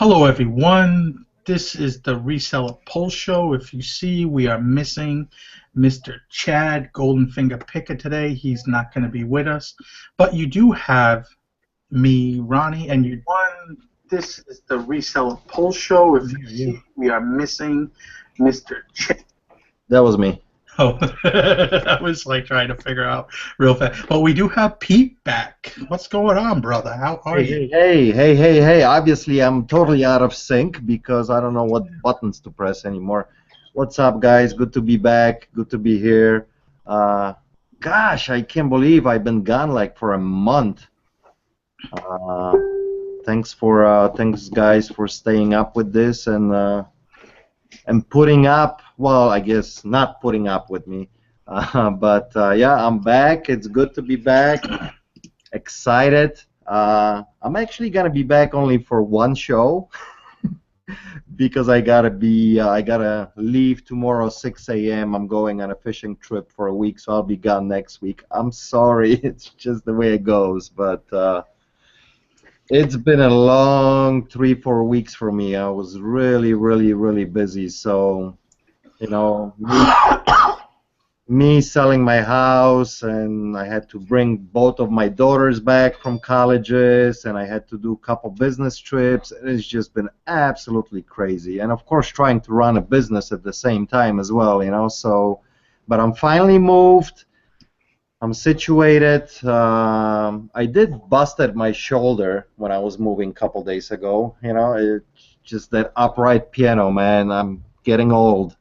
Hello, everyone. This is the Reseller Pulse Show. If you see, we are missing Mr. Chad Goldenfinger Picker today. He's not going to be with us. But you do have me, Ronnie, and you won. This is the Reseller Pulse Show. If you see, we are missing Mr. Chad. That was me. Oh, I was like trying to figure out real fast. But we do have Pete back. What's going on, brother? How are you? Hey. Obviously, I'm totally out of sync because I don't know what buttons to press anymore. What's up, guys? Good to be back. Good to be here. Gosh, I can't believe I've been gone like for a month. Thanks, guys, for staying up with this and putting up. Well, I guess not putting up with me. But yeah, I'm back. It's good to be back. Excited. I'm actually gonna be back only for one show because I gotta leave tomorrow 6 a.m. I'm going on a fishing trip for a week, so I'll be gone next week. I'm sorry, it's just the way it goes, but it's been a long 3-4 weeks for me. I was really busy, so you know, me selling my house, and I had to bring both of my daughters back from colleges, and I had to do a couple business trips, and it's just been absolutely crazy. And of course trying to run a business at the same time as well, you know. So, but I'm finally moved. I'm situated. I did busted my shoulder when I was moving a couple days ago, you know. It's just that upright piano, man. I'm getting old,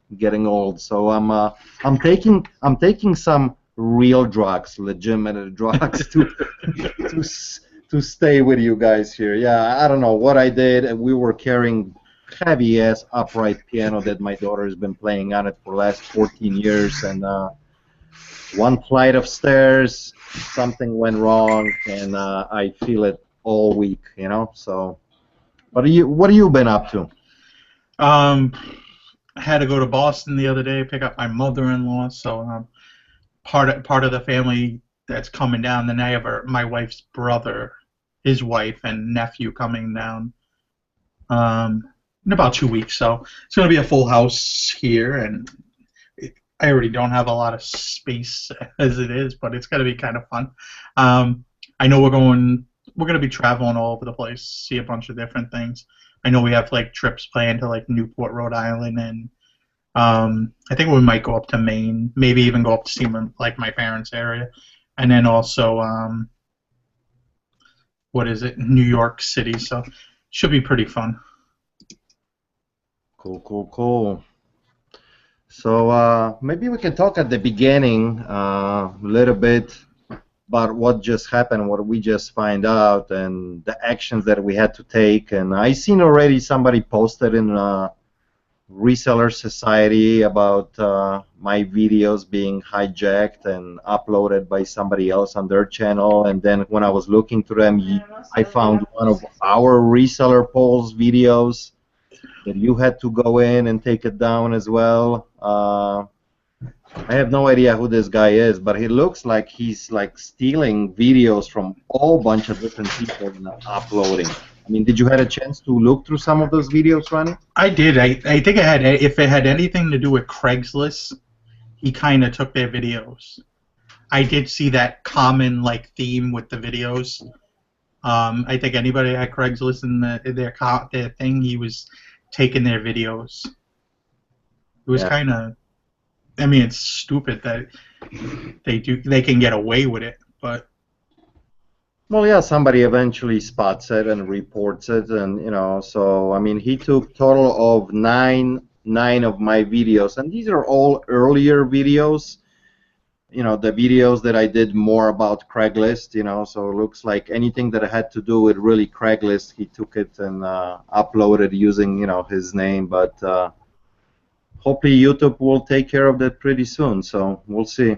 so I'm taking some real drugs, legitimate drugs to stay with you guys here. Yeah, I don't know what I did, and we were carrying heavy ass upright piano that my daughter has been playing on it for the last 14 years, and one flight of stairs, something went wrong, and I feel it all week, you know. So what have you been up to? I had to go to Boston the other day, pick up my mother-in-law. So part of the family that's coming down. Then I have my wife's brother, his wife, and nephew coming down in about 2 weeks. So it's going to be a full house here, and I already don't have a lot of space as it is, but it's going to be kind of fun. I know we're going to be traveling all over the place, see a bunch of different things. I know we have like trips planned to like Newport, Rhode Island, and I think we might go up to Maine, maybe even go up to see like my parents' area, and then also what is it, New York City. So should be pretty fun. Cool. So maybe we can talk at the beginning a little bit about what just happened, what we just find out, and the actions that we had to take. And I seen already somebody posted in Reseller Society about my videos being hijacked and uploaded by somebody else on their channel. And then when I was looking through them, I found one of our Reseller polls videos that you had to go in and take it down as well. I have no idea who this guy is, but he looks like he's like stealing videos from all bunch of different people and uploading. I mean, did you have a chance to look through some of those videos, Ronnie? I did. I think it had, if it had anything to do with Craigslist, he kind of took their videos. I did see that common like theme with the videos. I think anybody at Craigslist in their thing, he was taking their videos. It was kind of, I mean, it's stupid that they can get away with it, but well, yeah, somebody eventually spots it and reports it, and you know, so I mean, he took total of nine of my videos, and these are all earlier videos. You know, the videos that I did more about Craigslist, you know, so it looks like anything that had to do with really Craigslist, he took it and uploaded using, you know, his name, but hopefully YouTube will take care of that pretty soon, so we'll see.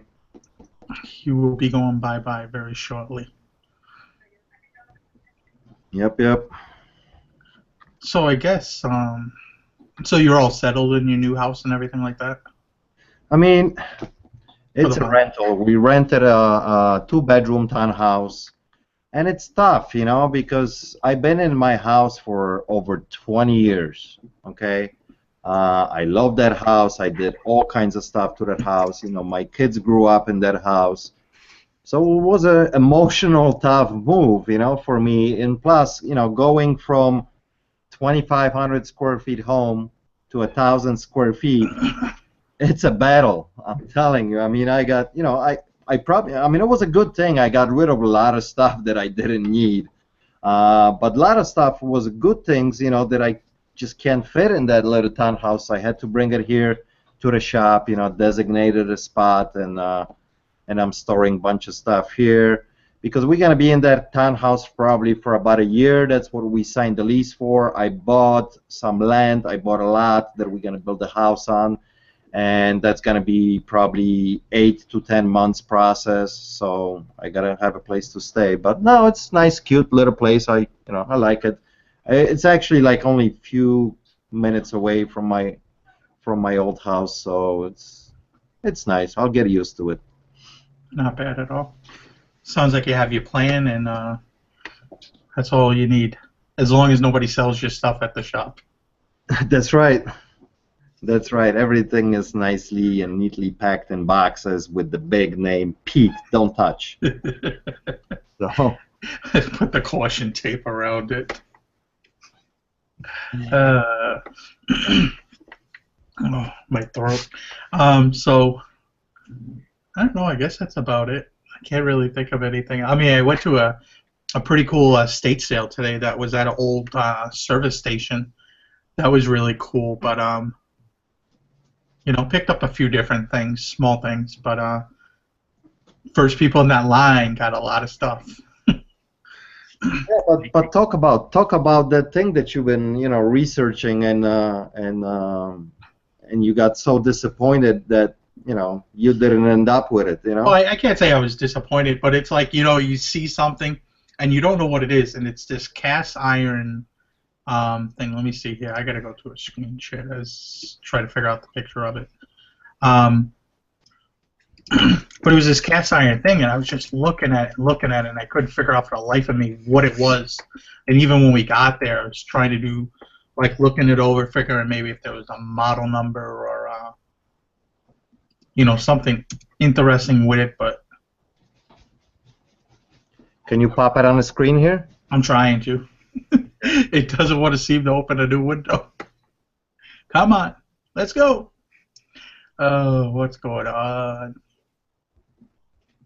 He will be going bye-bye very shortly. Yep. So I guess, so you're all settled in your new house and everything like that? I mean, it's a rental. We rented a 2-bedroom townhouse. And it's tough, because I've been in my house for over 20 years. Okay, I love that house. I did all kinds of stuff to that house. My kids grew up in that house, so it was a emotional, tough move, for me. And plus, going from 2,500 square feet home to 1,000 square feet, it's a battle. I'm telling you. I mean, I got, I probably, I mean, it was a good thing I got rid of a lot of stuff that I didn't need. But a lot of stuff was good things, that I just can't fit in that little townhouse. I had to bring it here to the shop, designated a spot, and I'm storing a bunch of stuff here because we're gonna be in that townhouse probably for about a year. That's what we signed the lease for. I bought some land. I bought a lot that we're gonna build a house on, and that's gonna be probably 8 to 10 months process. So I gotta have a place to stay. But no, it's nice, cute little place. I like it. It's actually like only a few minutes away from my old house, so it's nice. I'll get used to it. Not bad at all. Sounds like you have your plan, and that's all you need. As long as nobody sells your stuff at the shop. That's right. That's right. Everything is nicely and neatly packed in boxes with the big name Pete. Don't touch. So Put the caution tape around it. Uh, oh, my throat. So I don't know. I guess that's about it. I can't really think of anything. I mean, I went to a pretty cool estate sale today. That was at an old service station. That was really cool. But picked up a few different things, small things. But first people in that line got a lot of stuff. yeah, but talk about that thing that you've been researching and you got so disappointed that you didn't end up with it. Well, I can't say I was disappointed, but it's like you see something and you don't know what it is, and it's this cast iron thing. Let me see here. I gotta go to a screen share. Try to figure out the picture of it. But it was this cast iron thing, and I was just looking at it, and I couldn't figure out for the life of me what it was. And even when we got there, I was trying to do, like, looking it over, figuring maybe if there was a model number or, something interesting with it, but Can you pop it on the screen here? I'm trying to. It doesn't want to seem to open a new window. Come on, let's go. Oh, what's going on?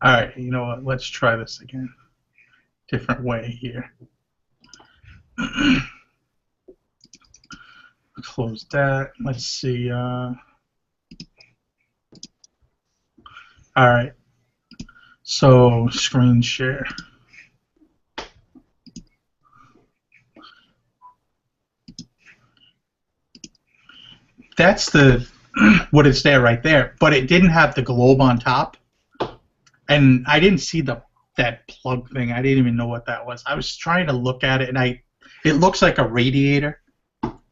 All right, you know what? Let's try this again. Different way here. Close that. Let's see. All right. So screen share. That's the what it's there right there, but it didn't have the globe on top, and I didn't see that plug thing. I didn't even know what that was. I was trying to look at it, and it looks like a radiator,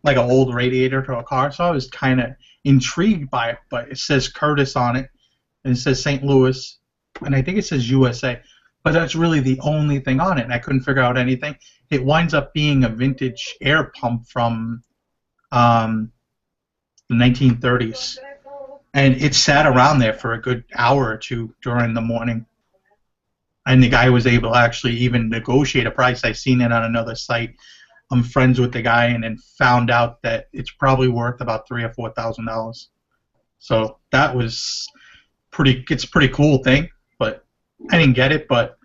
like an old radiator to a car. So I was kind of intrigued by it, but it says Curtis on it, and it says St. Louis, and I think it says USA, but that's really the only thing on it, and I couldn't figure out anything. It winds up being a vintage air pump from the 1930s, and it sat around there for a good hour or two during the morning, and the guy was able to actually even negotiate a price. I seen it on another site. I'm friends with the guy, and then found out that it's probably worth about $3,000 or $4,000. So that was pretty. It's a pretty cool thing, but I didn't get it. But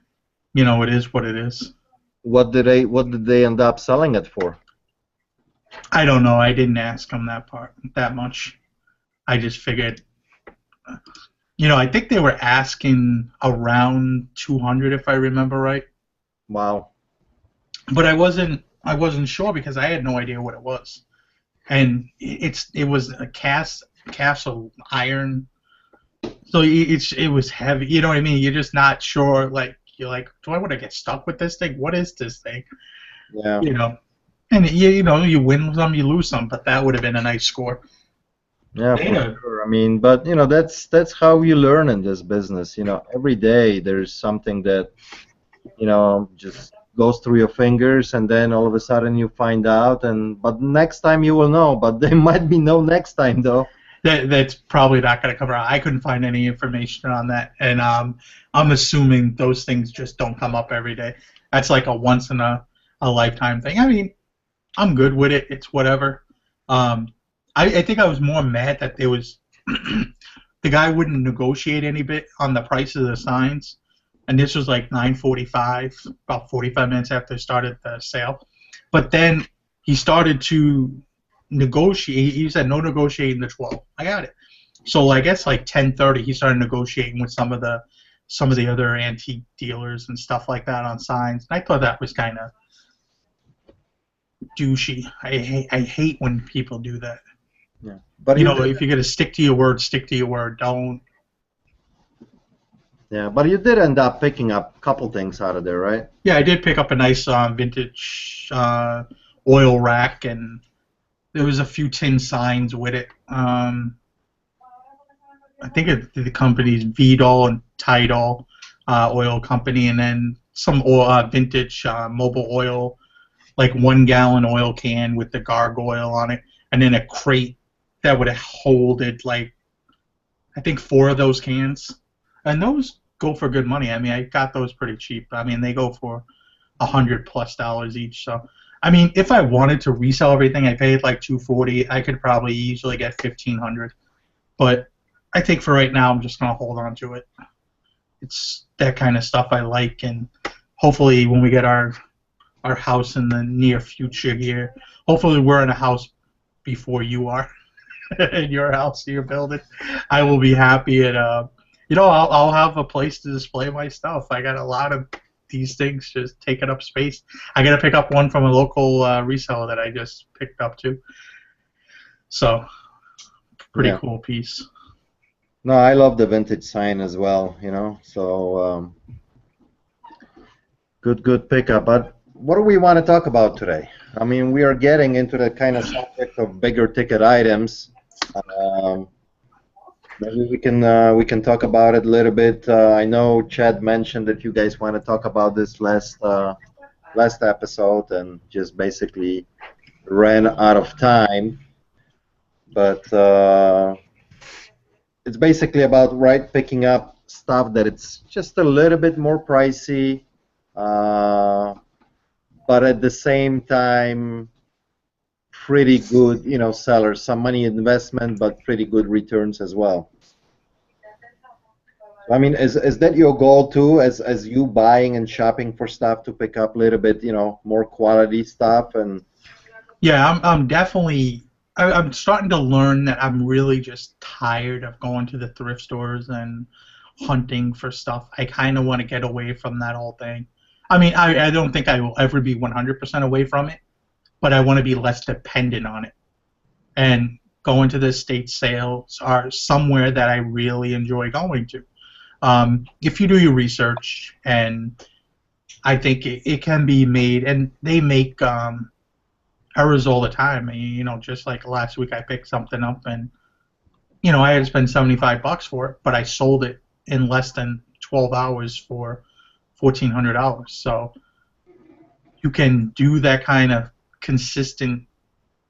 it is what it is. What did they end up selling it for? I don't know. I didn't ask him that much. I just figured, I think they were asking around 200 if I remember right. Wow. But I wasn't sure because I had no idea what it was, and it was a cast of iron, so it was heavy. You know what I mean? You're just not sure. Like you're like, do I want to get stuck with this thing? What is this thing? Yeah. And you win some, you lose some, but that would have been a nice score. Yeah, for sure. I mean, but that's how you learn in this business. Every day there's something that just goes through your fingers, and then all of a sudden you find out, and but next time you will know, but there might be no next time though. That's probably not going to come around. I couldn't find any information on that, and I'm assuming those things just don't come up every day. That's like a once in a lifetime thing. I mean, I'm good with it. It's whatever. I think I was more mad that there was the guy wouldn't negotiate any bit on the price of the signs, and this was like 9:45, about 45 minutes after it started the sale. But then he started to negotiate. He said no negotiating the 12. I got it. So I guess like 10:30, he started negotiating with some of the other antique dealers and stuff like that on signs. And I thought that was kind of douchey. I hate when people do that. Yeah, but If you're gonna stick to your word, stick to your word. Don't. yeah, but you did end up picking up a couple things out of there, right? Yeah, I did pick up a nice vintage oil rack, and there was a few tin signs with it. I think the company's Vidal and Tidal oil company, and then some oil, vintage mobile oil, like 1 gallon oil can with the gargoyle on it, and then a crate that would hold it like I think 4 of those cans, and those go for good money. I mean, I got those pretty cheap. I mean, they go for $100+ each. So, I mean, if I wanted to resell everything, I paid like $240. I could probably easily get $1,500. But I think for right now, I'm just gonna hold on to it. It's that kind of stuff I like, and hopefully, when we get our house in the near future here, hopefully we're in a house before you are in your house you're building. I will be happy, and I'll have a place to display my stuff. I got a lot of these things just taking up space. I got to pick up one from a local reseller that I just picked up too. So, pretty Yeah. cool piece. No, I love the vintage sign as well, So good pickup. But what do we want to talk about today? I mean, we are getting into the kind of subject of bigger ticket items. Um, Maybe we can talk about it a little bit. I know Chad mentioned that you guys want to talk about this last episode and just basically ran out of time. But it's basically about picking up stuff that it's just a little bit more pricey, uh, but at the same time pretty good, sellers. Some money investment, but pretty good returns as well. I mean, is that your goal too, as you buying and shopping for stuff to pick up a little bit, more quality stuff and Yeah, I'm definitely. I'm starting to learn that I'm really just tired of going to the thrift stores and hunting for stuff. I kind of want to get away from that whole thing. I mean, I don't think I will ever be 100% away from it, but I want to be less dependent on it. And going to the estate sales are somewhere that I really enjoy going to. If you do your research, and I think it can be made, and they make errors all the time. Just like last week, I picked something up, and I had to spend $75 for it, but I sold it in less than 12 hours for $1,400. So you can do that kind of consistent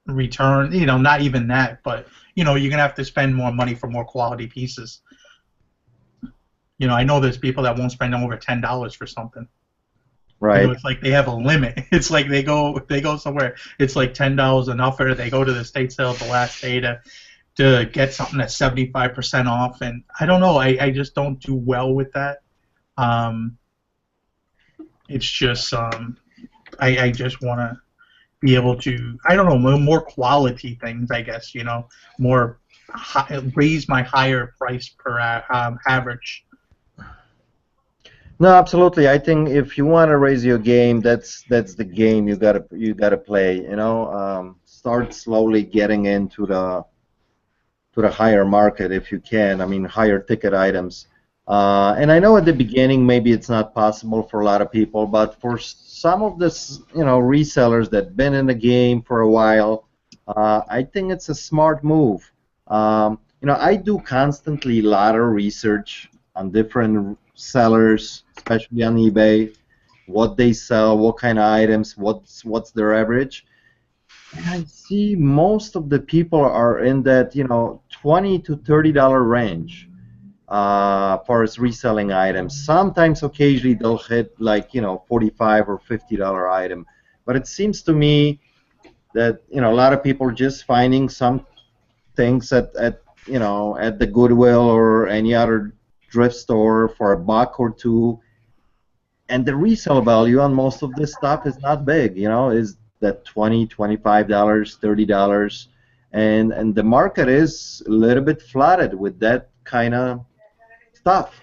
return. Not even that, but you're gonna have to spend more money for more quality pieces. I know there's people that won't spend over $10 for something. right. It's like they have a limit. It's like they go somewhere. It's like $10 an offer. They go to the state sale the last day to get something that's 75% off. And I don't know. I just don't do well with that. Um, it's just I just want to be able to, I don't know, more quality things. I guess more raise my higher price per average. No, absolutely. I think if you want to raise your game, that's the game you gotta play. Start slowly getting into the higher market if you can. I mean, higher ticket items. And I know at the beginning maybe it's not possible for a lot of people, but for some of this, resellers that been in the game for a while, I think it's a smart move. I do constantly a lot of research on different sellers, especially on eBay. what they sell, what kind of items, what's their average. And I see most of the people are in that, $20 to $30 range for as reselling items. Sometimes, occasionally, they'll hit like, $45 or $50 item. But it seems to me that, a lot of people are just finding some things at the Goodwill or any other thrift store for $1 or $2, and the resale value on most of this stuff is not big. Is that $20, $25, $30, and the market is a little bit flooded with that kind of stuff.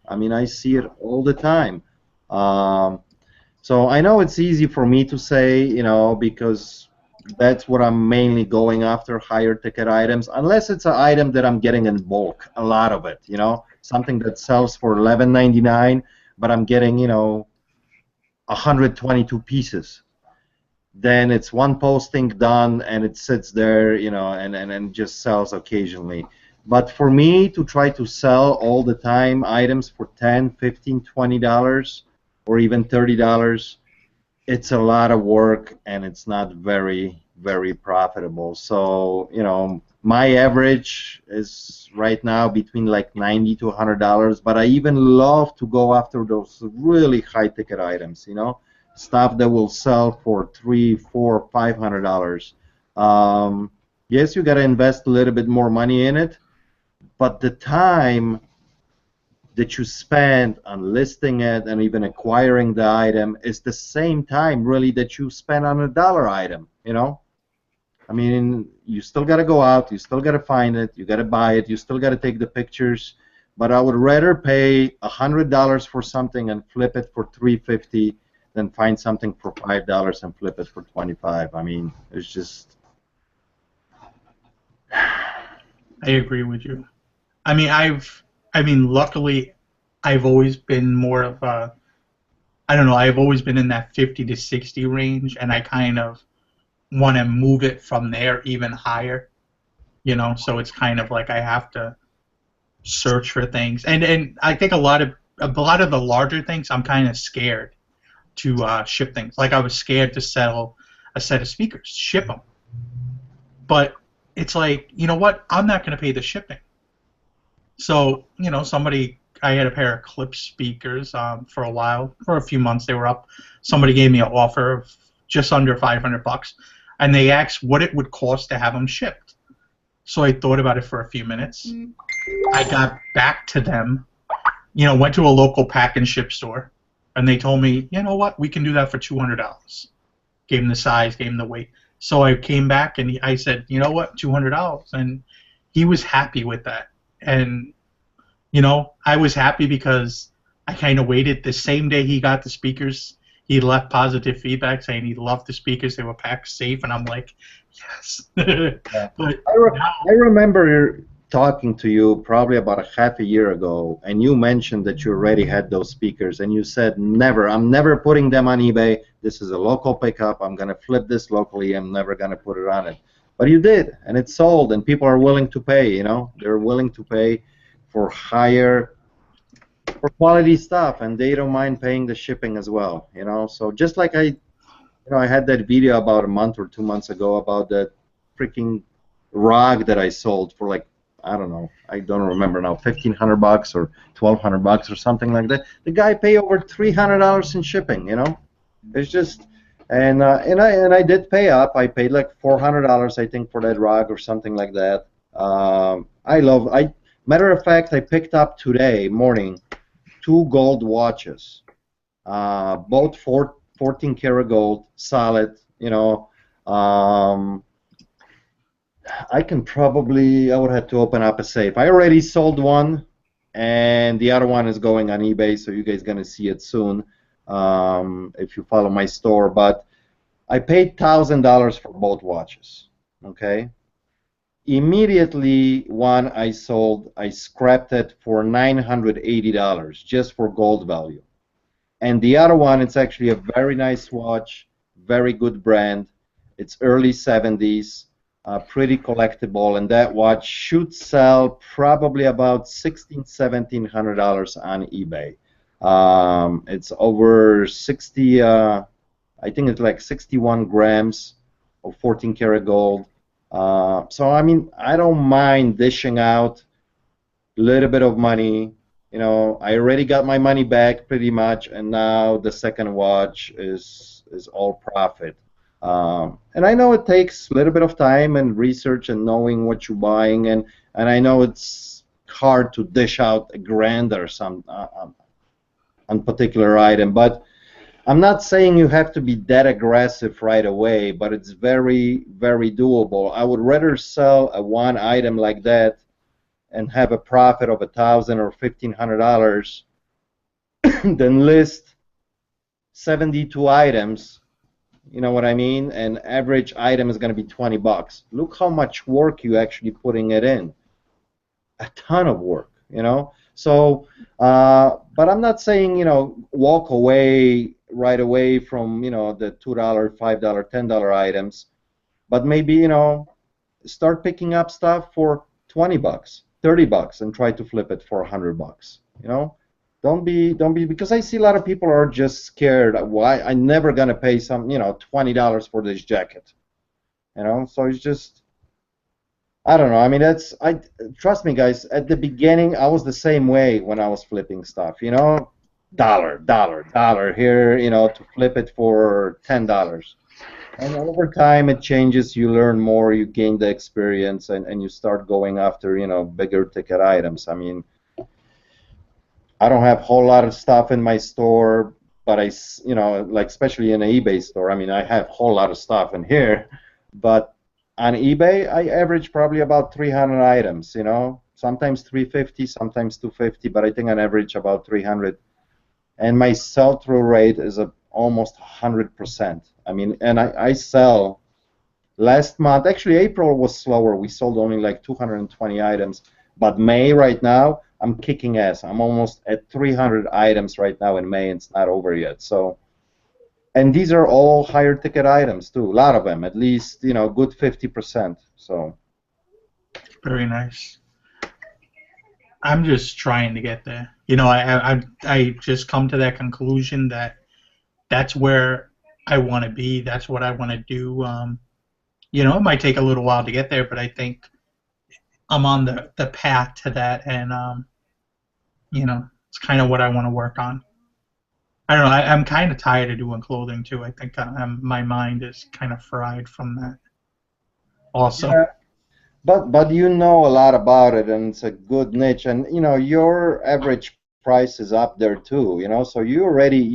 I mean, I see it all the time. Um, so I know it's easy for me to say, because that's what I'm mainly going after, higher ticket items, unless it's an item that I'm getting in bulk, a lot of it, something that sells for $11.99, but I'm getting, 122 pieces. Then it's one posting done and it sits there, and just sells occasionally. But for me to try to sell all the time items for $10, $15, $20, or even $30, it's a lot of work and it's not very, very profitable. So, my average is right now between like $90 to $100, but I even love to go after those really high ticket items, stuff that will sell for $300, $400, $500. Yes, you got to invest a little bit more money in it, but the time that you spend on listing it and even acquiring the item is the same time really that you spend on a dollar item. I mean, you still got to go out, you still got to find it, you got to buy it, you still got to take the pictures. But I would rather pay $100 for something and flip it for $3.50 than find something for $5 and flip it for $25. I mean, it's just. I agree with you. I mean, luckily, I've always been more of a, I don't know, I've always been in that 50 to 60 range, and I kind of want to move it from there even higher, so it's kind of like I have to search for things. And I think a lot of the larger things, I'm kind of scared to ship things. Like I was scared to sell a set of speakers, ship them. But it's like, you know what? I'm not going to pay the shipping. So, I had a pair of clip speakers for a while, for a few months they were up. Somebody gave me an offer of just under $500, and they asked what it would cost to have them shipped. So I thought about it for a few minutes. I got back to them, went to a local pack and ship store, and they told me, you know what, we can do that for $200. Gave them the size, gave them the weight. So I came back and I said, you know what, $200, and he was happy with that. And I was happy because I kind of waited. The same day he got the speakers, he left positive feedback saying he loved the speakers. They were packed safe, and I'm like, yes. Yeah. But I remember talking to you probably about a half a year ago, and you mentioned that you already had those speakers, and you said, never, I'm never putting them on eBay. This is a local pickup. I'm going to flip this locally. I'm never going to put it on it. But you did, and it sold, and people are willing to pay, They're willing to pay for quality stuff, and they don't mind paying the shipping as well, So just like I had that video about a month or 2 months ago about that freaking rug that I sold for like, I don't know, I don't remember now, $1,500 or $1,200 or something like that. The guy paid over $300 in shipping, It's just, and I did pay up. I paid like $400, I think, for that rug or something like that. Matter of fact, I picked up today morning 2 gold watches, both 14 karat gold, solid. I would have to open up a safe. I already sold one, and the other one is going on eBay, so you guys gonna see it soon if you follow my store. But I paid $1,000 for both watches. Okay. Immediately, one I sold, I scrapped it for $980 just for gold value. And the other one, it's actually a very nice watch, very good brand. It's early 70s, pretty collectible, and that watch should sell probably about $1,600, $1,700 on eBay. It's over 60. I think it's like 61 grams of 14 karat gold. So I mean, I don't mind dishing out a little bit of money. You know, I already got my money back pretty much, and now the second watch is all profit. And I know it takes a little bit of time and research and knowing what you're buying, and I know it's hard to dish out a grand or some on particular item, but I'm not saying you have to be that aggressive right away, but it's very, very doable. I would rather sell a one item like that and have a profit of $1,000 or $1,500 than list 72 items. You know what I mean? And average item is going to be 20 bucks. Look how much work you actually putting it in. A ton of work, you know? So, but I'm not saying, you know, walk away right away from, you know, the $2, $5, $10 items, but maybe, you know, start picking up stuff for 20 bucks, 30 bucks, and try to flip it for 100 bucks, you know? Don't be, because I see a lot of people are just scared. Why? I'm never gonna pay some, you know, $20 for this jacket, you know? So it's just, I don't know. I mean, trust me, guys. At the beginning, I was the same way when I was flipping stuff. You know, dollar, dollar, dollar here. You know, to flip it for $10. And over time, it changes. You learn more. You gain the experience, and you start going after, you know, bigger ticket items. I mean, I don't have a whole lot of stuff in my store, but you know, like especially in an eBay store. I mean, I have a whole lot of stuff in here, but on eBay, I average probably about 300 items, you know, sometimes 350, sometimes 250, but I think on average about 300. And my sell-through rate is almost 100%. I mean, and I sell last month, actually April was slower. We sold only like 220 items, but May right now, I'm kicking ass. I'm almost at 300 items right now in May, and it's not over yet. So. And these are all higher ticket items too. A lot of them, at least, you know, good 50%. So Very nice. I'm just trying to get there. You know, I just come to that conclusion that that's where I want to be. That's what I want to do. You know, it might take a little while to get there, but I think I'm on the path to that, and you know, it's kind of what I want to work on. I don't know. I'm kind of tired of doing clothing too. I think my mind is kind of fried from that. Also, yeah, but you know a lot about it, and it's a good niche, and you know your average price is up there too. You know, so you already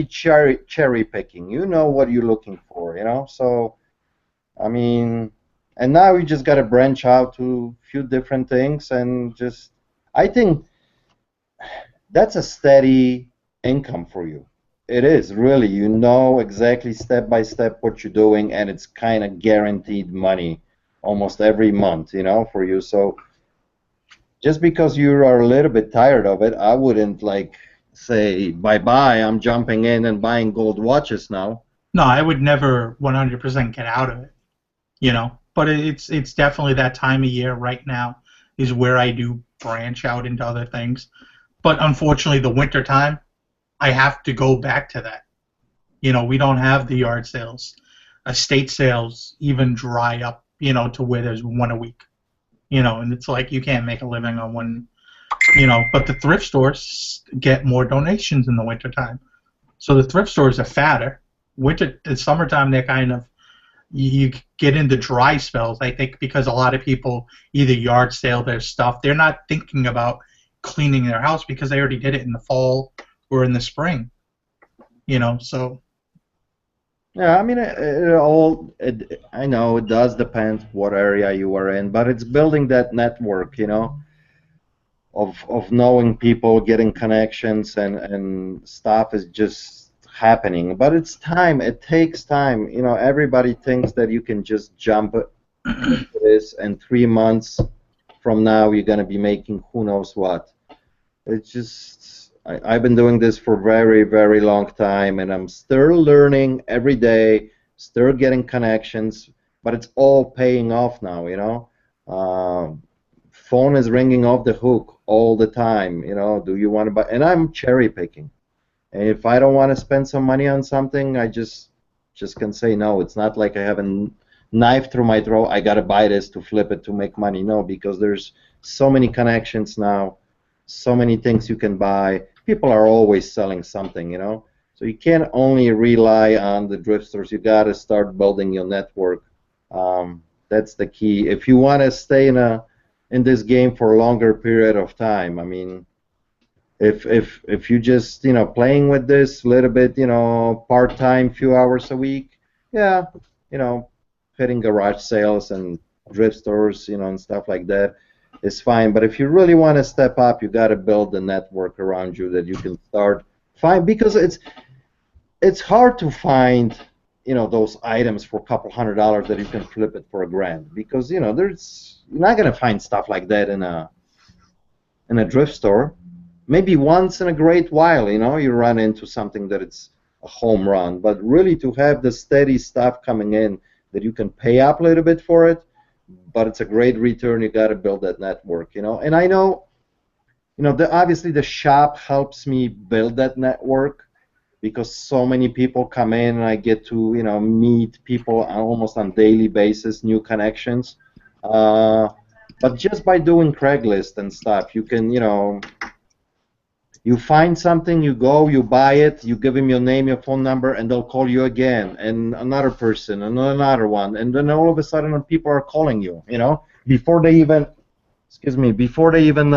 cherry picking. You know what you're looking for. You know, so I mean, and now you just got to branch out to a few different things, and just I think that's a steady income for you. It is really. You know exactly step by step what you're doing, and it's kind of guaranteed money almost every month, you know, for you. So just because you are a little bit tired of it, I wouldn't like say bye bye. I'm jumping in and buying gold watches now. no, I would never 100% get out of it. You know, but it's definitely that time of year right now is where I do branch out into other things. But unfortunately, the winter time, I have to go back to that. You know, we don't have the yard sales. Estate sales even dry up, you know, to where there's one a week. You know, and it's like you can't make a living on one, you know, but the thrift stores get more donations in the wintertime. So the thrift stores are fatter. Winter, the summertime, they're kind of, you get into dry spells, I think, because a lot of people either yard sale their stuff. They're not thinking about cleaning their house because they already did it in the fall or in the spring, you know, so. Yeah, I mean, I know it does depend what area you are in, but it's building that network, you know, of knowing people, getting connections, and stuff is just happening. But it's time. It takes time. You know, everybody thinks that you can just jump into this, and 3 months from now you're gonna be making who knows what. It's just I've been doing this for very, very long time, and I'm still learning every day, still getting connections, but it's all paying off now, you know. Phone is ringing off the hook all the time. You know, do you want to buy? And I'm cherry picking. And if I don't want to spend some money on something, I just can say no. It's not like I have a knife through my throat. I gotta buy this to flip it to make money. No, because there's so many connections now, so many things you can buy. People are always selling something, you know. So you can't only rely on the thrift stores. You gotta start building your network. That's the key. If you want to stay in this game for a longer period of time, I mean, if you just playing with this a little bit, part time, few hours a week, yeah, you know, hitting garage sales and thrift stores, and stuff like that is fine. But if you really want to step up, you got to build a network around you that you can start find, because it's hard to find those items for a couple $100 that you can flip it for $1,000, because you're not gonna find stuff like that in a thrift store. Maybe once in a great while, you run into something that it's a home run. But really, to have the steady stuff coming in that you can pay up a little bit for it, but it's a great return, you got to build that network, And I know, obviously the shop helps me build that network, because so many people come in and I get to, meet people almost on daily basis, new connections. But just by doing Craigslist and stuff, you can, you find something, you go, you buy it, you give them your name, your phone number, and they'll call you again, and another person, and another one, and then all of a sudden people are calling you, before they even, before they even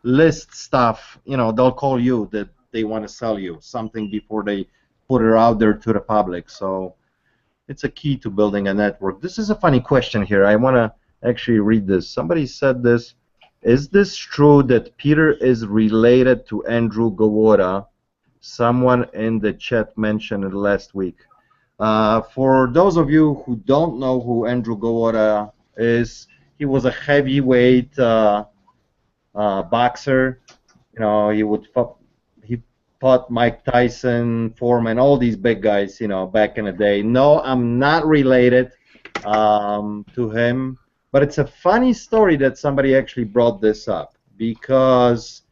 list stuff, they'll call you that they want to sell you something before they put it out there to the public. So it's a key to building a network. This is a funny question here. I want to actually read this. Somebody said this. Is this true that Peter is related to Andrew Gowoda? Someone in the chat mentioned it last week. For those of you who don't know who Andrew Gowoda is, he was a heavyweight boxer. He fought Mike Tyson, Foreman, all these big guys, back in the day. No, I'm not related to him. But it's a funny story that somebody actually brought this up, because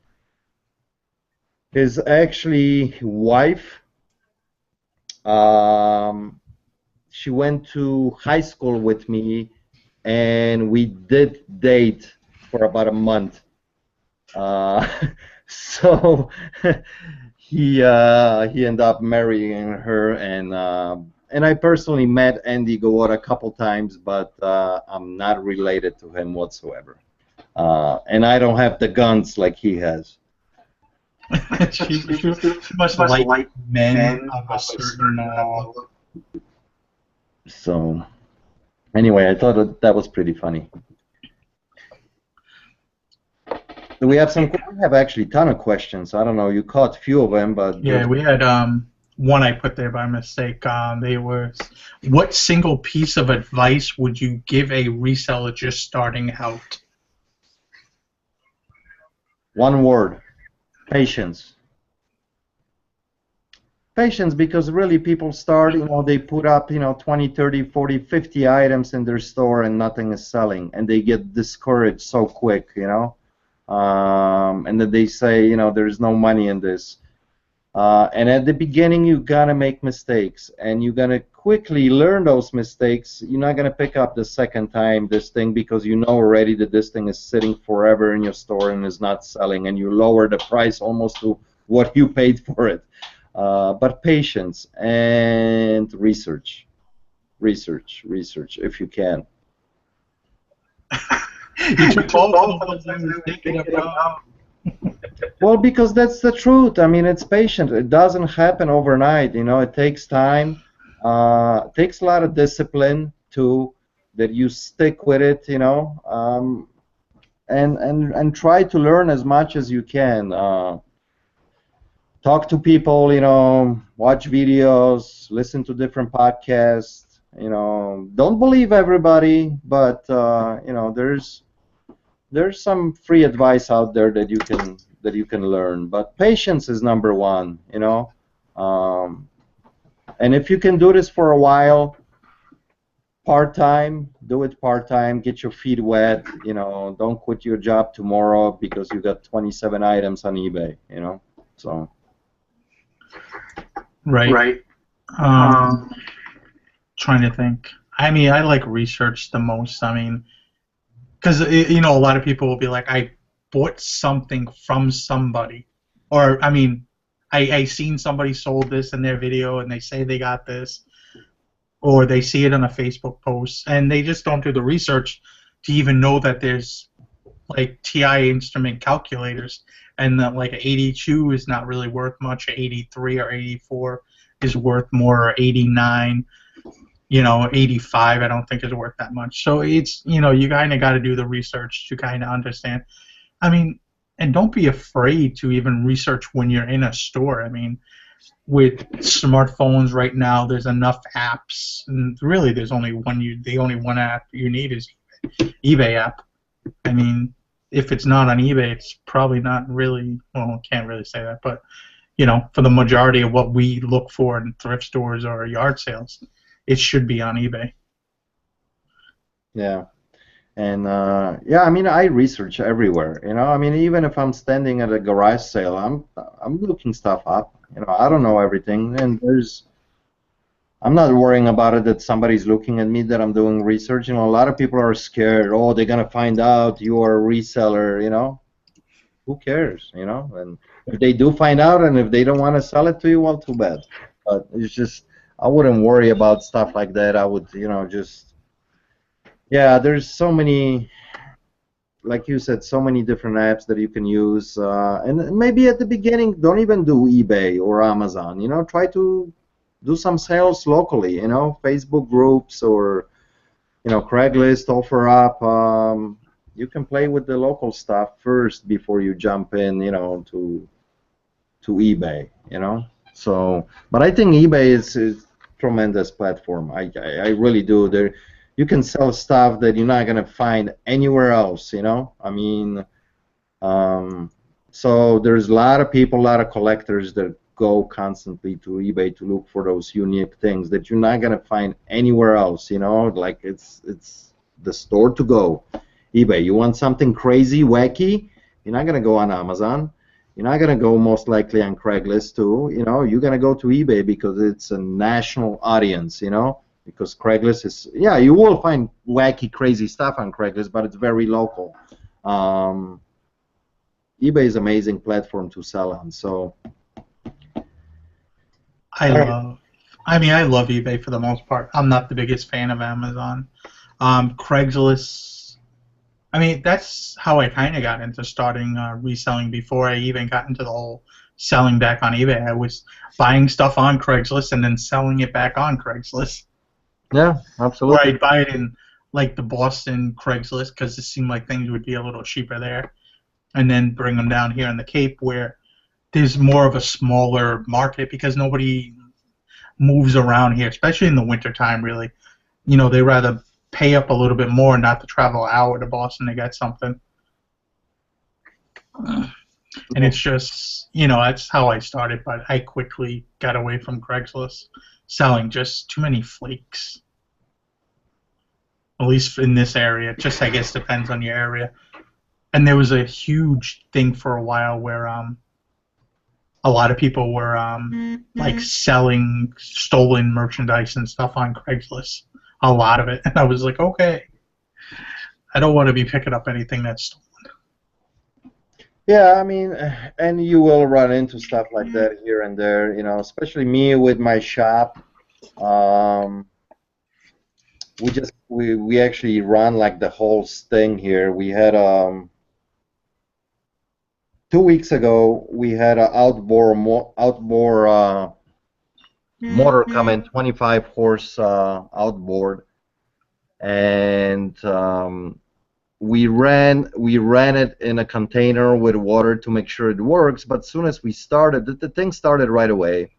his actually wife, she went to high school with me, and we did date for about a month. So he ended up marrying her, and I personally met Andy Gowoda a couple times, but I'm not related to him whatsoever. And I don't have the guns like he has. she must like men of a certain So, anyway, I thought that was pretty funny. We have actually a ton of questions. I don't know, you caught a few of them, but yeah, we had one I put there by mistake. They were, what single piece of advice would you give a reseller just starting out? One word: patience. Patience, because really people start, they put up, 20, 30, 40, 50 items in their store and nothing is selling, and they get discouraged so quick, and then they say, there's no money in this. And at the beginning, you gotta make mistakes, and you're gonna quickly learn those mistakes. You're not gonna pick up the second time this thing, because you know already that this thing is sitting forever in your store and is not selling, and you lower the price almost to what you paid for it. But patience and research if you can. You took both of the ones I was thinking about. Well, because that's the truth. I mean, it's patient. It doesn't happen overnight. It takes time. It takes a lot of discipline too, that you stick with it. And try to learn as much as you can. Talk to people. Watch videos, listen to different podcasts. Don't believe everybody, but there's some free advice out there that you can learn. But patience is number one, and if you can do this for a while, part-time, do it part-time, get your feet wet, you know, don't quit your job tomorrow because you got 27 items on eBay, you know, so. Right. Right. Um, Trying to think. I mean, I like research the most. I mean, because you know, a lot of people will be like, I bought something from somebody, or I mean, I seen somebody sold this in their video, and they say they got this, or they see it on a Facebook post, and they just don't do the research to even know that there's like TI instrument calculators, and that like an 82 is not really worth much. An 83 or 84 is worth more, or 89. You know, 85 I don't think is worth that much. So it's, you know, you kind of got to do the research to kind of understand. I mean, and don't be afraid to even research when you're in a store. I mean, with smartphones right now, there's enough apps, and really there's only the only one app you need is eBay app. I mean, if it's not on eBay, it's probably not really, well, I can't really say that, but you know, for the majority of what we look for in thrift stores or yard sales, it should be on eBay. Yeah. And yeah, I mean, I research everywhere. You know, I mean, even if I'm standing at a garage sale, I'm looking stuff up. You know, I don't know everything, and I'm not worrying about it that somebody's looking at me that I'm doing research. You know, a lot of people are scared. Oh, they're gonna find out you are a reseller. You know, who cares? You know, and if they do find out, and if they don't want to sell it to you, well, too bad. But it's just, I wouldn't worry about stuff like that. I would, you know, just. Yeah, there's so many, like you said, so many different apps that you can use. And maybe at the beginning, don't even do eBay or Amazon. You know, try to do some sales locally. You know, Facebook groups or, you know, Craigslist, offer up. You can play with the local stuff first before you jump in. You know, to eBay. You know, so. But I think eBay is tremendous platform. I really do. You can sell stuff that you're not gonna find anywhere else. You know, I mean, so there's a lot of people, a lot of collectors that go constantly to eBay to look for those unique things that you're not gonna find anywhere else. You know, like it's the store to go. eBay. You want something crazy, wacky? You're not gonna go on Amazon. You're not gonna go most likely on Craigslist too. You know, you're gonna go to eBay because it's a national audience. You know. Because Craigslist is, yeah, you will find wacky, crazy stuff on Craigslist, but it's very local. eBay is an amazing platform to sell on. So I love, I mean, I love eBay for the most part. I'm not the biggest fan of Amazon. Craigslist, I mean, that's how I kind of got into starting reselling before I even got into the whole selling back on eBay. I was buying stuff on Craigslist and then selling it back on Craigslist. yeah, Or absolutely. I'd buy it in like the Boston Craigslist because it seemed like things would be a little cheaper there, and then bring them down here in the Cape where there's more of a smaller market because nobody moves around here, especially in the wintertime, really. You know, they rather pay up a little bit more not to travel an hour to Boston to get something. And it's just, you know, that's how I started, but I quickly got away from Craigslist selling just too many flakes. At least in this area. It just, I guess, depends on your area. And there was a huge thing for a while where a lot of people were like selling stolen merchandise and stuff on Craigslist. A lot of it. And I was like, okay, I don't want to be picking up anything that's stolen. Yeah, I mean, and you will run into stuff like that here and there, you know, especially me with my shop. We actually run like the whole thing here. We had 2 weeks ago we had an outboard motor come in, 25 horse outboard, and we ran it in a container with water to make sure it works. But as soon as we started, the thing started right away,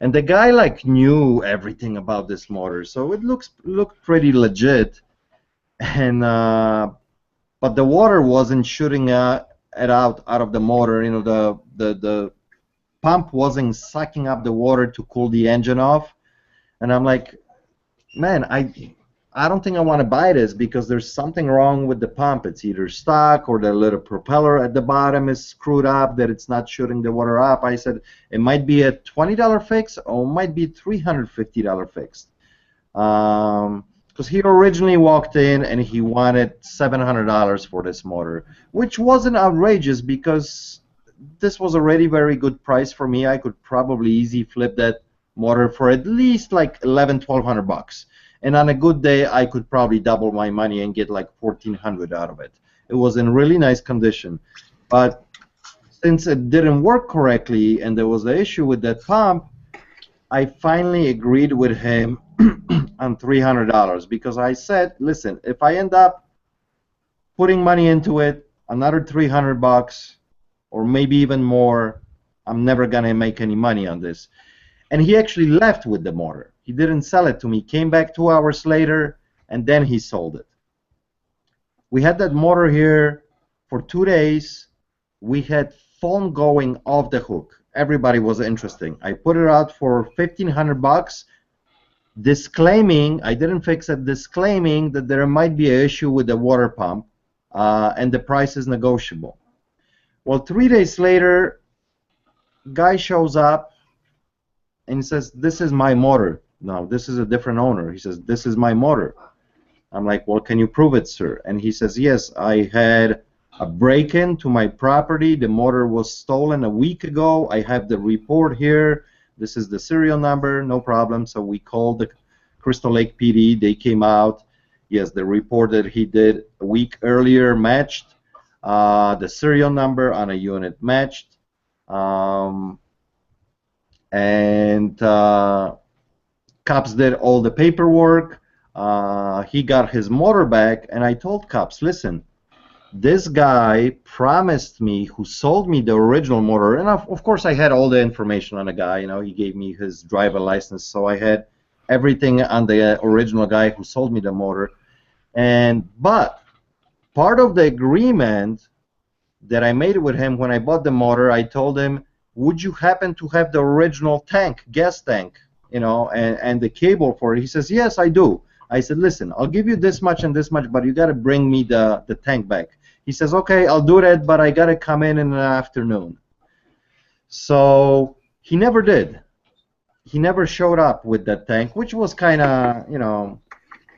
and the guy like knew everything about this motor, so it looked pretty legit. And but the water wasn't shooting it out of the motor. You know, the pump wasn't sucking up the water to cool the engine off. And I'm like, man, I don't think I want to buy this because there's something wrong with the pump. It's either stuck or the little propeller at the bottom is screwed up that it's not shooting the water up. I said it might be a $20 fix or it might be $350 fix. Because he originally walked in and he wanted $700 for this motor, which wasn't outrageous because this was already very good price for me. I could probably easily flip that motor for at least like 1,100 to 1,200 bucks. And on a good day, I could probably double my money and get like 1,400 out of it. It was in really nice condition. But since it didn't work correctly and there was the issue with that pump, I finally agreed with him on $300 because I said, listen, if I end up putting money into it, another 300 bucks or maybe even more, I'm never going to make any money on this. And he actually left with the motor. He didn't sell it to me. Came back 2 hours later, and then he sold it. We had that motor here for 2 days. We had phone going off the hook. Everybody was interested. I put it out for 1,500 bucks, disclaiming, I didn't fix it, disclaiming that there might be an issue with the water pump, and the price is negotiable. Well, 3 days later, guy shows up and he says, this is my motor. No, this is a different owner. He says, this is my motor. I'm like, well, can you prove it, sir? And he says, yes, I had a break-in to my property. The motor was stolen a week ago. I have the report here. This is the serial number. No problem. So we called the Crystal Lake PD. They came out. Yes, the report that he did a week earlier matched. The serial number on a unit matched. Cops did all the paperwork. He got his motor back, and I told cops, listen, this guy promised me, who sold me the original motor, and of course I had all the information on the guy. You know, he gave me his driver license, so I had everything on the original guy who sold me the motor. But part of the agreement that I made with him when I bought the motor, I told him, would you happen to have the original tank, gas tank, you know, and the cable for it? He says, yes, I do. I said, listen, I'll give you this much and this much, but you got to bring me the tank back. He says, okay, I'll do that, but I got to come in the afternoon. So he never did. He never showed up with that tank, which was kind of, you know,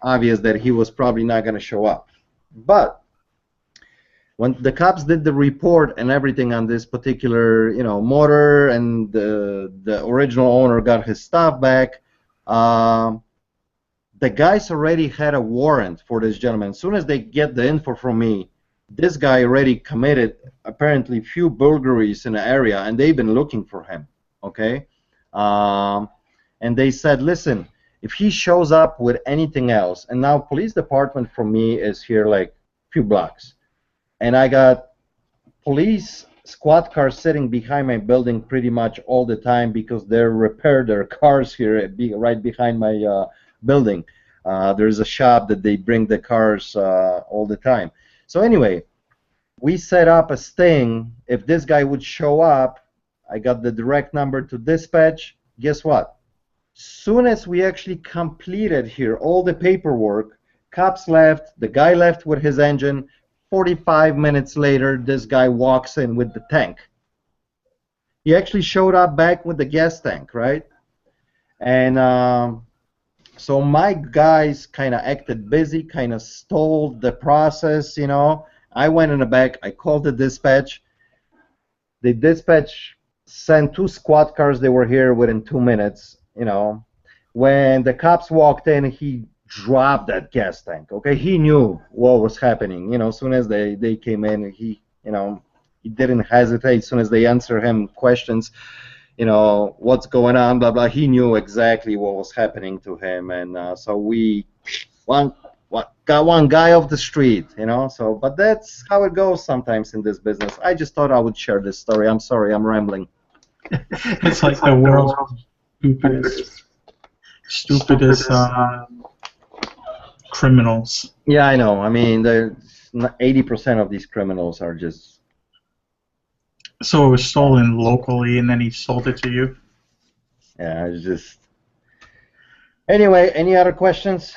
obvious that he was probably not going to show up. But when the cops did the report and everything on this particular, you know, motor, and the original owner got his stuff back, the guys already had a warrant for this gentleman. As soon as they get the info from me, this guy already committed apparently few burglaries in the area, and they've been looking for him. Okay, and they said, listen, if he shows up with anything else, and now police department for me is here like a few blocks. And I got police squad cars sitting behind my building pretty much all the time because they repair their cars here right behind my building. There's a shop that they bring the cars all the time. So anyway, we set up a sting. If this guy would show up, I got the direct number to dispatch. Guess what? Soon as we actually completed here all the paperwork, cops left, the guy left with his engine. 45 minutes later, this guy walks in with the tank. He actually showed up back with the gas tank, right? And so my guys kind of acted busy, kind of stalled the process, you know. I went in the back, I called the dispatch. The dispatch sent 2 squad cars. They were here within 2 minutes, you know. When the cops walked in, he dropped that gas tank. Okay, he knew what was happening. You know, as soon as they came in, he, you know, he didn't hesitate. As soon as they answered him questions, you know, what's going on, blah blah. He knew exactly what was happening to him, and so we got one guy off the street. You know, so but that's how it goes sometimes in this business. I just thought I would share this story. I'm sorry, I'm rambling. It's like the world's stupidest criminals. Yeah, I know. I mean, 80% of these criminals are just. So it was stolen locally, and then he sold it to you? Yeah, it's just. Anyway, any other questions?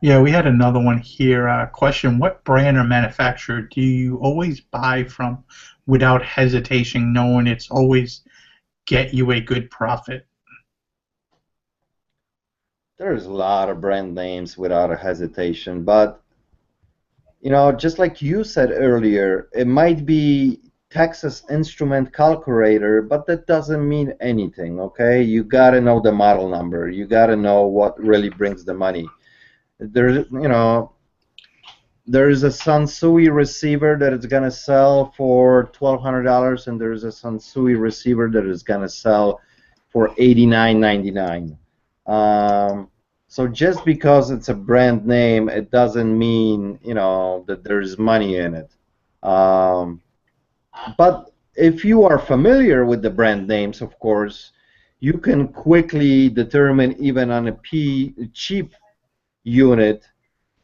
Yeah, we had another one here. Question: what brand or manufacturer do you always buy from without hesitation, knowing it's always get you a good profit? There's a lot of brand names without a hesitation, but you know, just like you said earlier, it might be Texas Instrument calculator, but that doesn't mean anything, okay? You gotta know the model number. You gotta know what really brings the money. There's a Sansui receiver that is gonna sell for $1,200, and there's a Sansui receiver that is gonna sell for $89.99. So just because it's a brand name, it doesn't mean, that there's money in it. Um, but if you are familiar with the brand names, of course, you can quickly determine even on a cheap unit,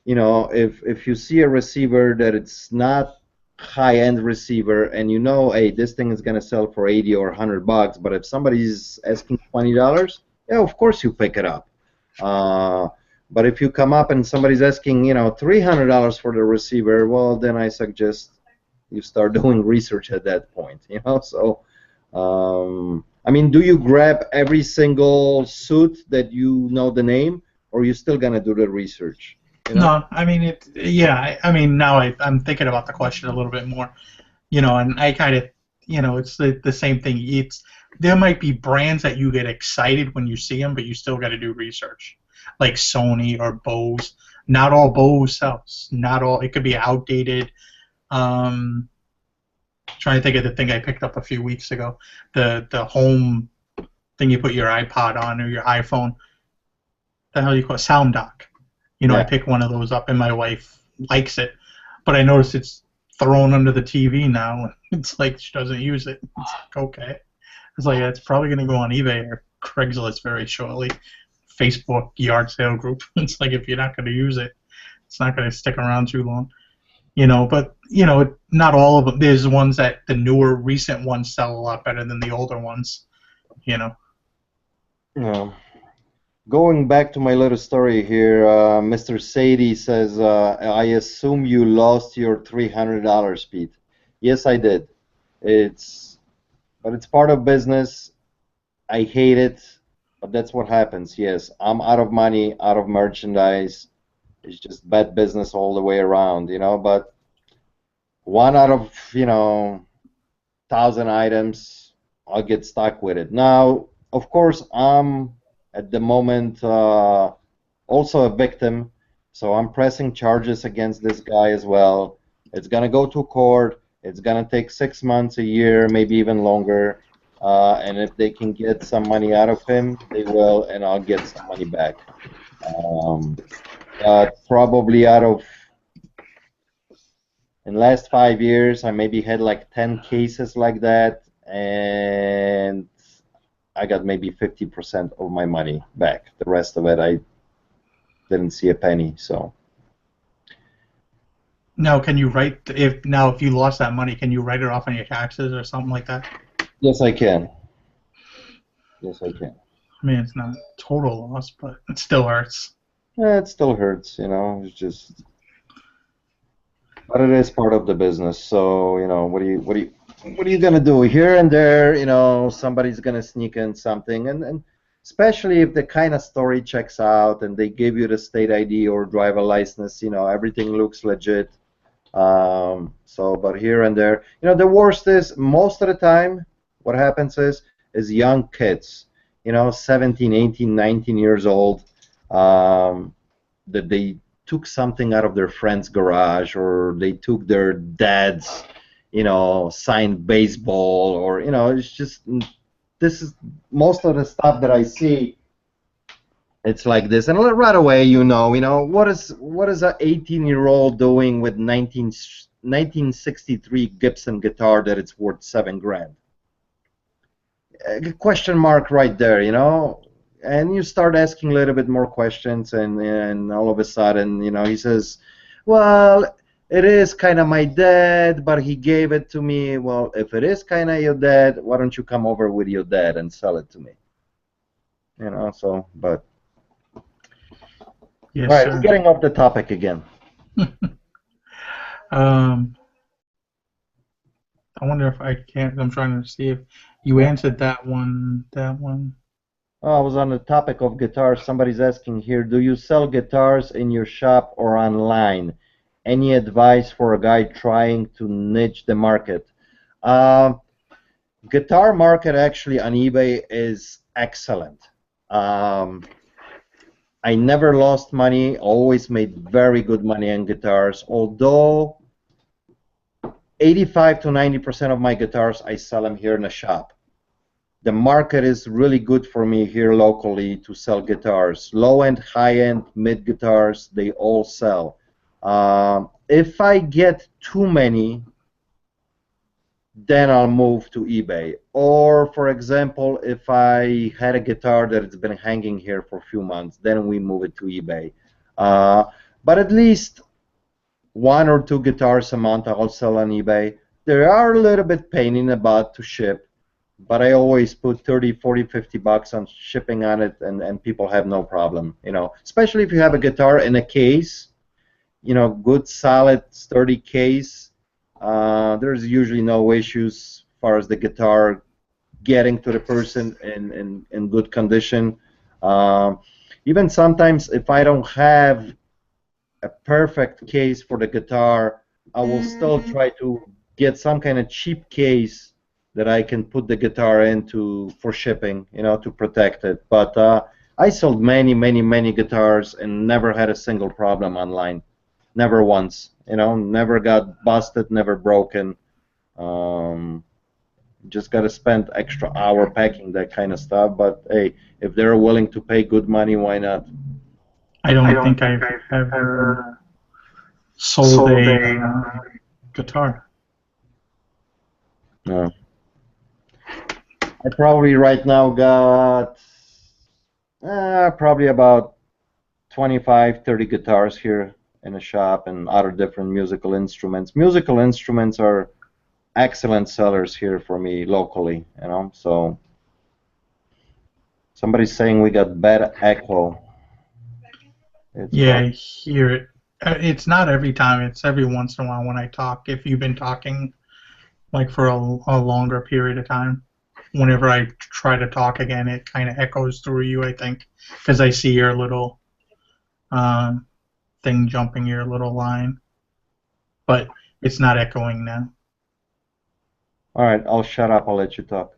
if you see a receiver that it's not high-end receiver, and hey, this thing is going to sell for 80 or $100, but if somebody's asking $20, yeah, of course you pick it up. But if you come up and somebody's asking, $300 for the receiver, well, then I suggest you start doing research at that point. So, I mean, do you grab every single suit that you know the name, or are you still gonna do the research? No, I mean it. Yeah, I mean now I'm thinking about the question a little bit more. And I kind of, it's the same thing. It's there might be brands that you get excited when you see them, but you still got to do research, like Sony or Bose. Not all Bose sells. Not all. It could be outdated. Um, Trying to think of the thing I picked up a few weeks ago, the home thing you put your iPod on or your iPhone. The hell you call it? Sound dock. I Yeah. picked one of those up, and my wife likes it, but I noticed it's thrown under the TV now. It's like she doesn't use it. It's like, okay. It's like it's probably going to go on eBay or Craigslist very shortly. Facebook yard sale group. It's like if you're not going to use it, it's not going to stick around too long. But not all of them. There's ones that the newer, recent ones sell a lot better than the older ones. You know. Yeah. Going back to my little story here, Mr. Sadie says, I assume you lost your $300, Pete. Yes, I did. But it's part of business. I hate it, but that's what happens. Yes, I'm out of money, out of merchandise. It's just bad business all the way around. But one out of, 1,000 items, I'll get stuck with it. Now, of course, I'm at the moment also a victim, so I'm pressing charges against this guy as well. It's gonna go to court. It's gonna take 6 months, a year, maybe even longer. And if they can get some money out of him, they will, and I'll get some money back. Um, Probably in the last 5 years, I maybe had like 10 cases like that, and I got maybe 50% of my money back. The rest of it, I didn't see a penny. So Now, can you write if you lost that money, can you write it off on your taxes or something like that? yes, I can. Yes, I can. I mean, it's not total loss, but it still hurts. Yeah, it still hurts. It's just, but it is part of the business. So what are you gonna do? Here and there, somebody's gonna sneak in something, and especially if the kind of story checks out and they give you the state ID or driver license, everything looks legit. But here and there, the worst is most of the time, what happens is young kids, 17, 18, 19 years old, that they took something out of their friend's garage, or they took their dad's, signed baseball, or it's just, this is most of the stuff that I see. It's like this, and right away, what is a 18-year-old doing with 1963 Gibson guitar that it's worth $7,000? A question mark right there. And you start asking a little bit more questions, and all of a sudden, he says, well, it is kind of my dad, but he gave it to me. Well, if it is kind of your dad, why don't you come over with your dad and sell it to me? But Yes, All right, we're sir. getting off the topic again. um, I wonder if I can. I'm trying to see if you Yeah. answered that one. That one. Oh, I was on the topic of guitars. Somebody's asking here, do you sell guitars in your shop or online? Any advice for a guy trying to niche the market? Um, Guitar market actually on eBay is excellent. Um, I never lost money, always made very good money on guitars, although 85 to 90% of my guitars I sell them here in the shop. The market is really good for me here locally to sell guitars. Low-end, high-end, mid guitars, they all sell. If I get too many, then I'll move to eBay. Or, for example, if I had a guitar that has been hanging here for a few months, then we move it to eBay. Uh, but at least one or two guitars a month I'll sell on eBay. They are a little bit pain in the butt to ship, but I always put 30, 40, 50 bucks on shipping on it, and people have no problem, you know, especially if you have a guitar in a case, you know, good, solid, sturdy case. There's usually no issues as far as the guitar getting to the person in good condition. Um, Even sometimes if I don't have a perfect case for the guitar, I will still try to get some kind of cheap case that I can put the guitar into for shipping, you know, to protect it. But I sold many, many, many guitars and never had a single problem online. Never once, you know, never got busted, never broken. Um, just got to spend extra hour packing that kind of stuff. But hey, if they're willing to pay good money, why not? I I don't don't think think I've I've ever ever sold sold a a guitar. No. I probably right now got probably about 25, 30 guitars here in the shop and other different musical instruments. Musical instruments are excellent sellers here for me locally, you know. So somebody's saying we got bad echo. It's Yeah, probably I hear it. It's not every time. It's every once in a while when I talk. If you've been talking like for a longer period of time, whenever I try to talk again, it kind of echoes through you, I think, because I see your little um, thing jumping your little line, but it's not echoing now. all right. I'll shut up. I'll let you talk.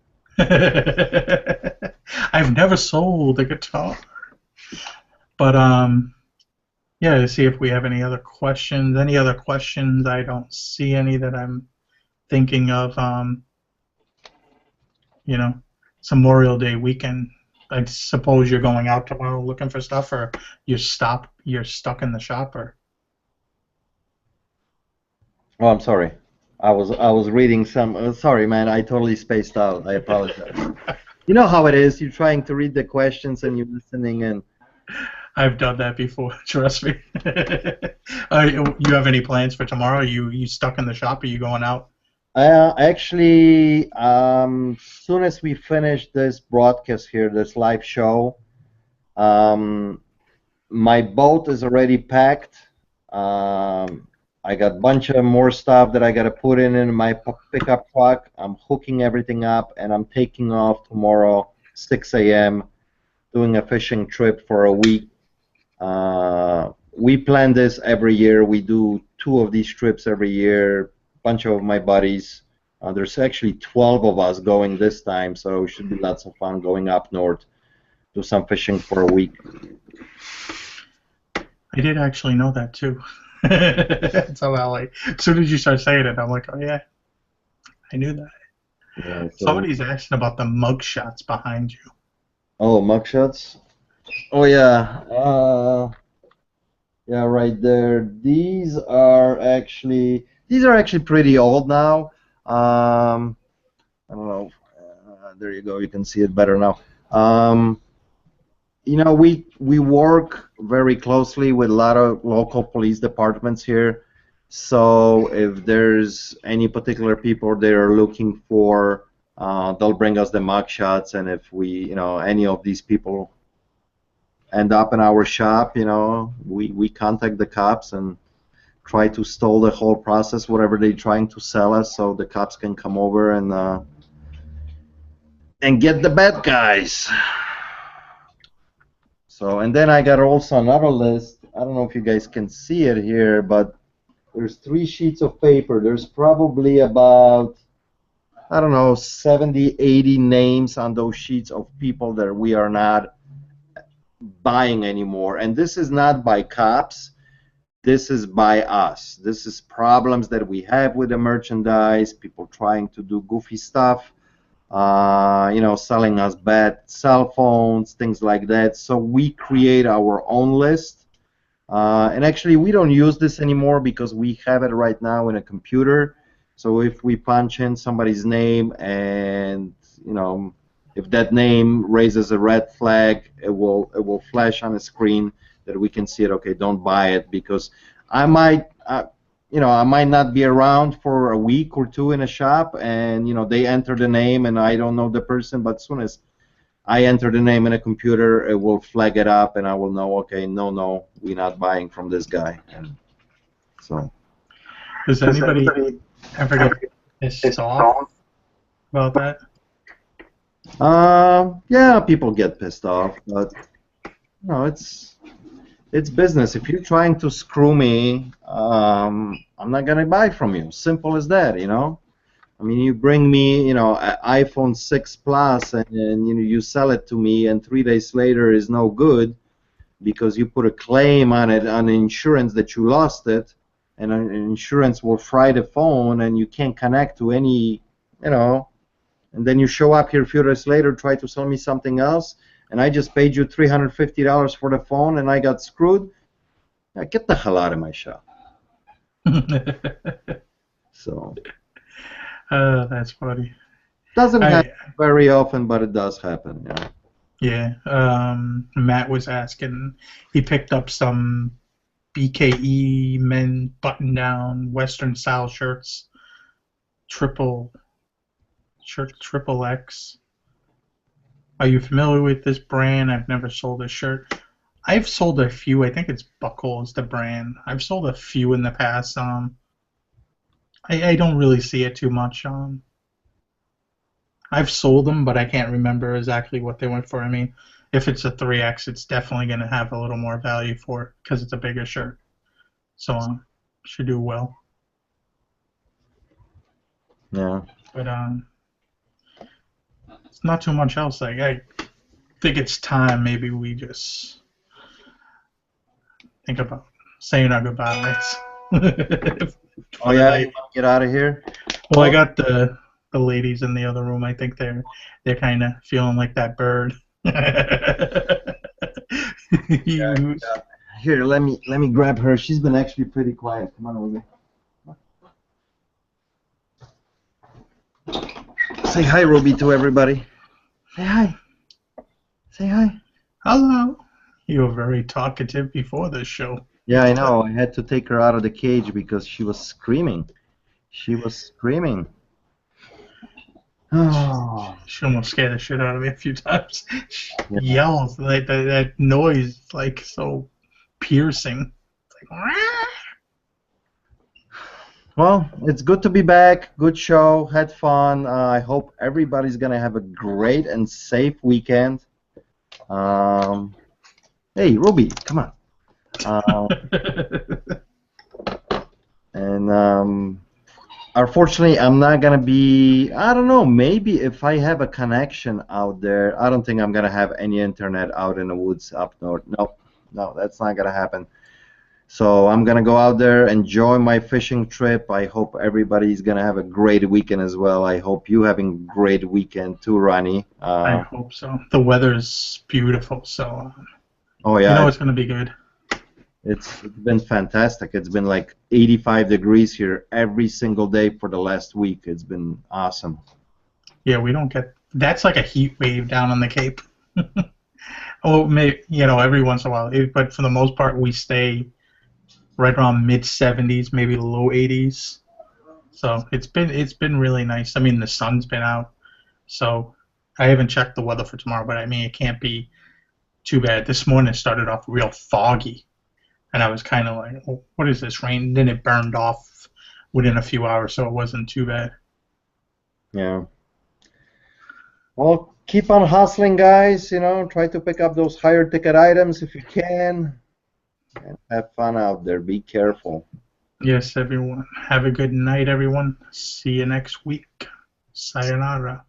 I've never sold a guitar, but yeah, to see if we have any other questions. Any other questions? I don't see any that I'm thinking of. You know, it's Memorial Day weekend. I suppose you're going out tomorrow looking for stuff, or you're stuck in the shop, or Oh, I'm sorry. I was reading some. Sorry, man. I totally spaced out. I apologize. You know how it is. You're trying to read the questions and you're listening and I've done that before. Trust me. You have any plans for tomorrow? You stuck in the shop? Are you going out? Actually, soon as we finish this broadcast here, this live show, um, my boat is already packed. I got a bunch of more stuff that I got to put in my pickup truck. I'm hooking everything up, and I'm taking off tomorrow, 6 a.m., doing a fishing trip for a week. We plan this every year. We do two of these trips every year. Bunch of my buddies. There's actually 12 of us going this time, so it should be lots of fun going up north, do some fishing for a week. I did actually know that too. So like, as soon as you start saying it, I'm like, oh yeah, I knew that. Yeah, so Somebody's asking about the mug shots behind you. oh, mugshots. Oh yeah, yeah, right there. These are actually pretty old now. I don't know. There you go. You can see it better now. Um, we work very closely with a lot of local police departments here. So if there's any particular people they are looking for, they'll bring us the mug shots, and if we, any of these people end up in our shop, we contact the cops and try to stall the whole process, whatever they're trying to sell us, so the cops can come over and get the bad guys. So, and then I got also another list. I don't know if you guys can see it here, but there's 3 sheets of paper. There's probably about, I don't know, 70, 80 names on those sheets of people that we are not buying anymore. And this is not by cops. This is by us. This is problems that we have with the merchandise, people trying to do goofy stuff, selling us bad cell phones, things like that. So we create our own list. And actually, we don't use this anymore because we have it right now in a computer. So if we punch in somebody's name and, if that name raises a red flag, it will flash on the screen that we can see it. Okay, don't buy it, because I might not be around for a week or two in a shop, and they enter the name and I don't know the person, but as soon as I enter the name in a computer, it will flag it up and I will know, okay, no, we're not buying from this guy. And so Does anybody ever get pissed off about that? Yeah, people get pissed off, but it's business. If you're trying to screw me, I'm not gonna buy from you. Simple as that, I mean, you bring me, an iPhone 6 Plus, and you sell it to me, and 3 days later is no good because you put a claim on it on insurance that you lost it, and insurance will fry the phone, and you can't connect to any, and then you show up here a few days later, try to sell me something else, and I just paid you $350 for the phone, and I got screwed. Now, get the hell out of my shop. So. That's funny. Doesn't happen very often, but it does happen. Yeah. Matt was asking. He picked up some BKE men button-down Western style shirts, triple X. Are you familiar with this brand? I've never sold a shirt. I've sold a few. I think it's Buckle is the brand. I've sold a few in the past. I don't really see it too much. I've sold them, but I can't remember exactly what they went for. I mean, if it's a 3X, it's definitely going to have a little more value for it because it's a bigger shirt. So should do well. Yeah. But it's not too much else. Like, I think it's time maybe we just think about saying our goodbyes. Oh yeah, you want to get out of here? Well, I got the ladies in the other room. I think they're kind of feeling like that bird. Yeah. Here, let me grab her. She's been actually pretty quiet. Come on over here. Say hi, Ruby, to everybody. Say hi. Say hi. Hello. You were very talkative before this show. Yeah, I know. I had to take her out of the cage because she was screaming. She was screaming. Oh. She almost scared the shit out of me a few times. She yells like that noise, like so piercing. It's like, Rah! Well, it's good to be back. Good show. Had fun. I hope everybody's gonna have a great and safe weekend. Hey, Ruby, come on. And unfortunately, I'm not gonna be. I don't know. Maybe if I have a connection out there, I don't think I'm gonna have any internet out in the woods up north. No, that's not gonna happen. So I'm gonna go out there, enjoy my fishing trip. I hope everybody's gonna have a great weekend as well. I hope you having a great weekend too, Ronnie. I hope so. The weather's beautiful, so oh yeah, you know it's gonna be good. It's been fantastic. It's been like 85 degrees here every single day for the last week. It's been awesome. Yeah, we don't get. That's like a heat wave down on the Cape. Oh, maybe every once in a while, but for the most part, we stay right around mid 70s, maybe low 80s. So it's been really nice. I mean, the sun's been out, so I haven't checked the weather for tomorrow, but I mean, it can't be too bad. This morning started off real foggy, and I was kind of like, oh, what is this rain? Then it burned off within a few hours, so it wasn't too bad. Yeah. Well, keep on hustling, guys. Try to pick up those higher ticket items if you can, and have fun out there. Be careful. Yes, everyone. Have a good night, everyone. See you next week. Sayonara.